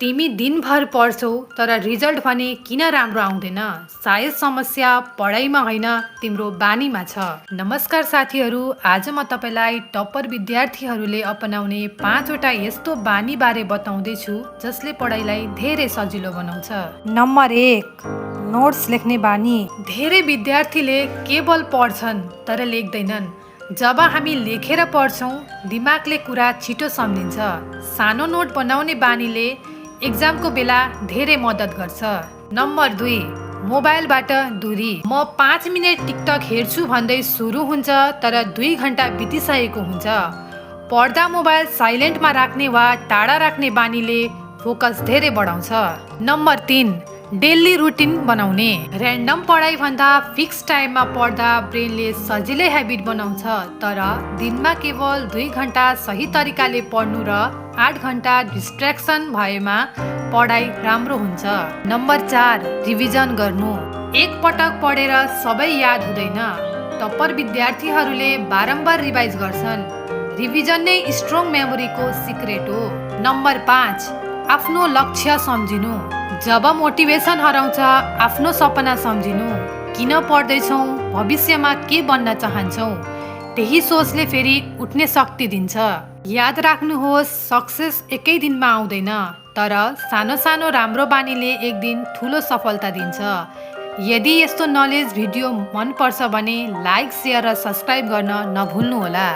तिमी दिनभर पढ्छौ तर रिजल्ट भने किन राम्रो आउँदैन? सायद समस्या पढाइमा होइन तिम्रो बानीमा छ। नमस्कार साथीहरू, आज म तपाईलाई टप्पर विद्यार्थीहरूले अपनाउने 5वटा यस्तो बानी बारे बताउँदैछु जसले पढाइलाई धेरै सजिलो बनाउँछ। नम्बर 1, नोट्स लेख्ने बानी। धेरै विद्यार्थीले केवल पढ्छन् तर लेख्दैनन्। जब हामी लेखेर पढ्छौँ, दिमागले कुरा छिटो सम्झिन्छ। सानो नोट बनाउने बानीले एक्जामको बेला धेरै मद्दत गर्छ। नम्बर 2, मोबाइलबाट दूरी। म 5 मिनट टिकटक हेर्छु भन्दै सुरु हुन्छ तर 2 घण्टा बितिसकेको हुन्छ। पढ्दा मोबाइल साइलेन्टमा राख्ने वा टाढा राख्ने बानीले फोकस धेरै बढाउँछ। नम्बर 3, डेली रुटिन बनाउने। र्यान्डम पढाइ भन्दा फिक्स टाइममा पढ्दा ब्रेनले सजिलै ह्याबिट बनाउँछ। तर दिनमा केवल 2 घण्टा सही तरिकाले पढ्नु र 8 घण्टा डिस्ट्र्याक्सन भएमा पढाइ राम्रो हुन्छ। नम्बर 4, रिभिजन गर्नु। एक पटक पढेर सबै याद हुँदैन। टप्पर विद्यार्थीहरूले बारम्बार रिभाइज गर्छन्। रिभिजन नै स्ट्रङ मेमोरीको सिक्रेट हो। नम्बर 5, आफ्नो लक्ष्य सम्झिनु। जब मोटिभेसन हराउँछ, आफ्नो सपना सम्झिनु। किन पढ्दैछौँ, भविष्यमा के बन्न चाहन्छौँ, त्यही सोचले फेरि उठ्ने शक्ति दिन्छ। याद राख्नुहोस्, सक्सेस एकै दिनमा आउँदैन, तर सानो सानो राम्रो बानीले एक दिन ठुलो सफलता दिन्छ। यदि यस्तो नलेज भिडियो मन पर्छ भने लाइक, सेयर र सब्सक्राइब गर्न नभुल्नुहोला।